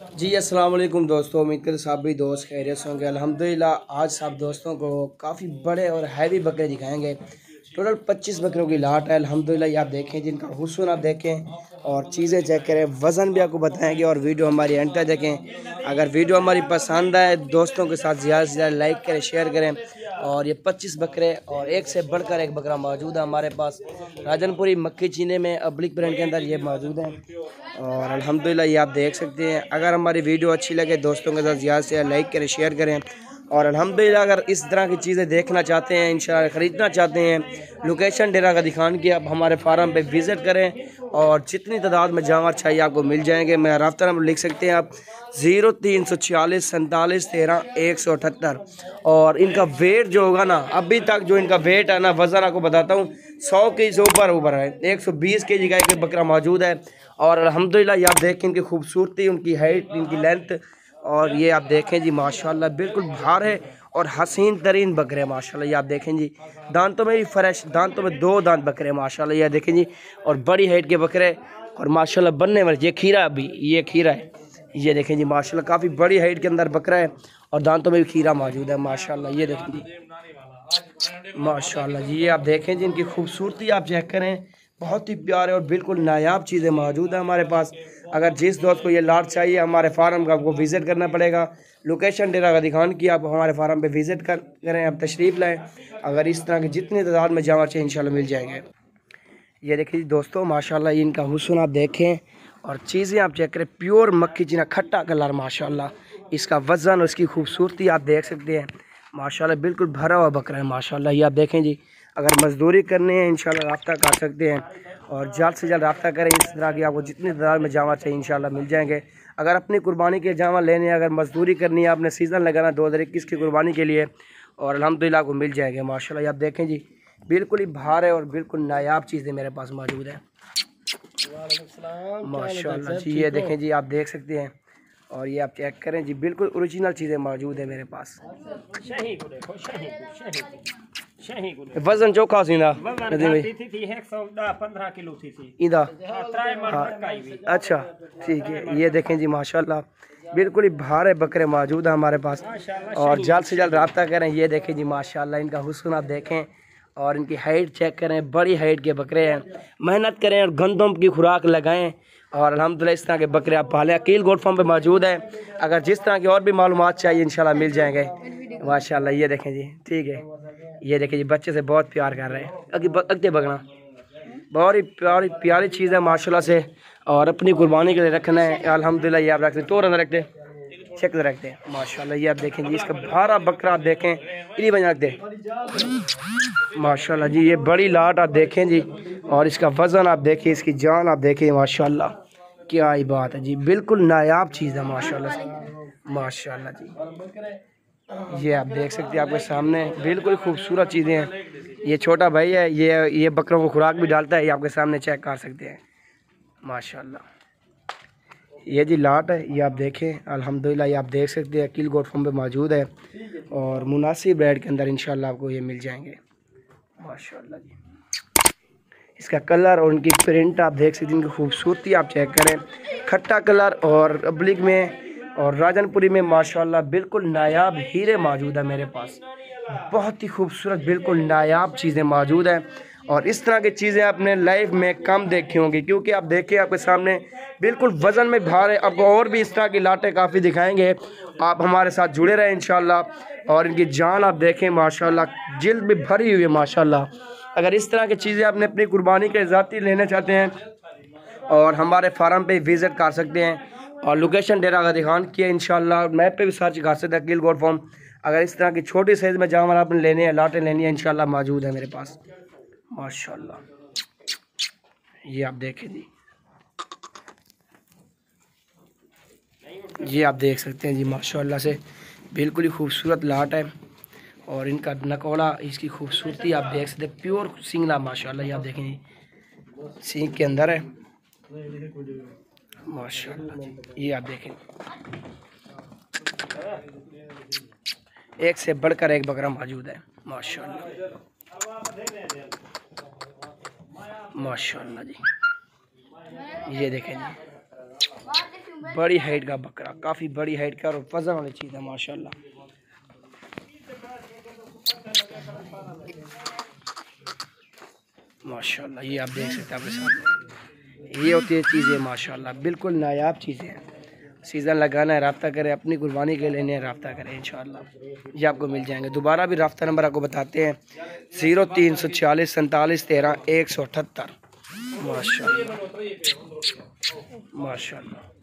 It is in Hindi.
जी अस्सलाम वालेकुम दोस्तों, उम्मीद करते सब भी दोस्त खैरियत से होंगे। अल्हम्दुलिल्लाह आज सब दोस्तों को काफ़ी बड़े और हैवी बकरे दिखाएंगे। टोटल 25 बकरों की लाट है। अल्हम्दुलिल्लाह ये आप देखें, जिनका हुस्न आप देखें और चीज़ें चेक करें, वज़न भी आपको बताएंगे और वीडियो हमारी एंड तक देखें। अगर वीडियो हमारी पसंद आए दोस्तों के साथ ज़्यादा से ज़्यादा लाइक करें, शेयर करें। और ये 25 बकरे और एक से बढ़कर एक बकरा मौजूद है हमारे पास राजनपुरी मक्खी चीने में अब्लिक ब्रांड के अंदर ये मौजूद है। और अल्हम्दुलिल्लाह ये आप देख सकते हैं। अगर हमारी वीडियो अच्छी लगे दोस्तों के साथ ज़्यादा से ज़्यादा लाइक करें, शेयर करें। और अल्हम्दुलिल्लाह अगर इस तरह की चीज़ें देखना चाहते हैं, इंशाल्लाह ख़रीदना चाहते हैं, लोकेशन डेरा का दिखान की आप हमारे फार्म पे विज़िट करें और जितनी तादाद में जानवर चाहिए आपको मिल जाएंगे। मेरा रब्ता नंबर लिख सकते हैं आप 0346 47 13 178। और इनका वेट जो होगा ना, अभी तक जो इनका वेट है ना, वज़न आपको बताता हूँ 100 के से ऊपर है। 120 kg का एक बकरा मौजूद है। और अल्हम्दुलिल्लाह ये आप देखें इनकी खूबसूरती, उनकी हाइट, इनकी लेंथ। और ये आप देखें जी माशाल्लाह बिल्कुल भार है और हसीन तरीन बकरे हैं माशाल्लाह। ये आप देखें जी, दांतों में भी फ्रेश, दांतों में 2 दांत बकरे हैं माशाल्लाह। ये देखें जी, और बड़ी हाइट के बकरे और माशाल्लाह बनने वाले। ये खीरा, अभी ये खीरा है। ये देखें जी माशाल्लाह काफ़ी बड़ी हाइट के अंदर बकरा है और दांतों में भी खीरा मौजूद है माशाल्लाह। ये देखें जी माशाल्लाह जी, ये आप देखें जी इनकी खूबसूरती आप चेक करें। बहुत ही प्यारे और बिल्कुल नायाब चीज़ें मौजूद हैं हमारे पास। अगर जिस दोस्त को ये लाट चाहिए हमारे फार्म का आपको विज़िट करना पड़ेगा। लोकेशन डेरा का दिखान की आप हमारे फार्म पे विज़िट करें, आप तशरीफ़ लाएँ। अगर इस तरह की जितनी तादाद में जानवर चाहिए इंशाल्लाह मिल जाएंगे। ये देखिए दोस्तों माशाल्लाह इनका हुस्न आप देखें और चीज़ें आप चेक करें। प्योर मक्खी चीना, खट्टा कलर माशाल्लाह। इसका वज़न और इसकी खूबसूरती आप देख सकते हैं माशाल्लाह। बिल्कुल भरा हुआ बकरा है माशाल्लाह। ये आप देखें जी, अगर मज़दूरी करनी है इंशाल्लाह रब्ता कर सकते हैं और जल्द से जल्द रब्ता करें। इस तरह की आपको जितनी तादाद में जानवर चाहिए इंशाल्लाह मिल जाएंगे। अगर अपनी कुर्बानी के जानवर लेने, अगर मज़दूरी करनी है, आपने सीज़न लगाना 2021 की कुर्बानी के लिए, और अल्हम्दुलिल्लाह आपको मिल जाएंगे माशाल्लाह। ये आप देखें जी, बिल्कुल ही भार है और बिल्कुल नायाब चीज़ें मेरे पास मौजूद है माशाल्लाह जी। ये देखें जी, आप देख सकते हैं और ये आप चेक करें जी, बिल्कुल ओरिजिनल चीज़ें मौजूद है मेरे पास। वजन चोखा सीधा इदा। अच्छा ठीक है। ये देखें जी माशाल्लाह बिल्कुल ही भारे बकरे मौजूद हैं हमारे पास और जल्द से जल्द रब्ता करें। ये देखें जी माशाल्लाह इनका हुस्न आप देखें और इनकी हाइट चेक करें। बड़ी हाइट के बकरे हैं। मेहनत करें और गंदम की खुराक लगाएं और अल्हम्दुलिल्लाह इस तरह के बकरे आप पालें। अकील गोट फार्म पे मौजूद है। अगर जिस तरह की और भी मालूमात चाहिए इंशाल्लाह मिल जाएंगे माशाल्लाह। ये देखें जी, ठीक है। ये देखें जी, बच्चे से बहुत प्यार कर रहे हैं। अगते बगना बहुत ही प्यारी प्यारी चीज़ है माशाल्लाह से और अपनी कुर्बानी के लिए रखना है अल्हम्दुलिल्लाह। ये आप रखते तो अंदर रखते चेक रखते हैं माशाल्लाह। ये आप देखें जी, इसका भारा बकरा आप देखें, इन्हीं बजा रखते माशाल्लाह जी। ये बड़ी लाट आप देखें जी और इसका वज़न आप देखें, इसकी जान आप देखें माशाल्लाह। क्या ही बात है जी, बिल्कुल नायाब चीज़ है माशाल्लाह से माशाल्लाह जी। ये आप देख सकते हैं आपके सामने बिल्कुल खूबसूरत चीज़ें हैं। ये छोटा भाई है, ये बकरों को खुराक भी डालता है। ये आपके सामने चेक कर सकते हैं माशाल्लाह। ये जी लाट है, ये आप देखें अल्हम्दुलिल्लाह। ये आप देख सकते हैं अकील गोट फार्म पे मौजूद है और मुनासिब रेट के अंदर इंशाल्लाह आपको ये मिल जाएंगे माशाल्लाह जी। इसका कलर और उनकी प्रिंट आप देख सकते हैं, इनकी खूबसूरती आप चेक करें। खट्टा कलर और अब्लिक में और राजनपुरी में माशाल्लाह बिल्कुल नायाब हीरे मौजूद है मेरे पास। बहुत ही खूबसूरत बिल्कुल नायाब चीज़ें मौजूद हैं और इस तरह की चीज़ें आपने लाइफ में कम देखी होंगी, क्योंकि आप देखें आपके सामने बिल्कुल वज़न में भार है। आपको और भी इस तरह की लाटें काफ़ी दिखाएंगे। आप हमारे साथ जुड़े रहें इंशाल्लाह। और इनकी जान आप देखें माशाल्लाह, जिल्द भी भरी हुई है माशाल्लाह। अगर इस तरह की चीज़ें आपने अपनी कुर्बानी के ज़ाती लेना चाहते हैं और हमारे फार्म पे विज़िट कर सकते हैं और लोकेशन डेरा का दिखान किया इंशाल्लाह। मैप पे भी सर्च कर सकते हैं अकील गोट फार्म। अगर इस तरह की छोटी साइज़ में जानवर आपने लेने हैं, लाटें लेनी है इंशाल्लाह मौजूद है मेरे पास माशाल्लाह। ये आप देखें जी, ये आप देख सकते हैं जी माशाल्लाह से बिल्कुल ही खूबसूरत लाट है और इनका नकौड़ा, इसकी खूबसूरती आप देख सकते हैं। प्योर सिंगला माशाल्लाह। ये आप देखें जी, सींग के अंदर है माशाल्लाह जी। ये आप देखें, एक से बढ़कर एक बकरा मौजूद है माशाल्लाह माशाल्लाह जी। ये देखें जी, बड़ी हाइट का बकरा, काफ़ी बड़ी हाइट का और वजन वाली चीज़ है माशाल्लाह। माशाल्लाह ये आप देख सकते हैं आपके सामने, ये होती है चीज़ें माशाल्लाह, बिल्कुल नायाब चीज़ें हैं। सीज़न लगाना है, रब्ता करें, अपनी कुर्बानी के लेने रब्ता करें, इंशाल्लाह ये आपको मिल जाएंगे। दोबारा भी रब्ता नंबर आपको बताते हैं, 0346 47 13 178। माशाल्लाह माशाल्लाह।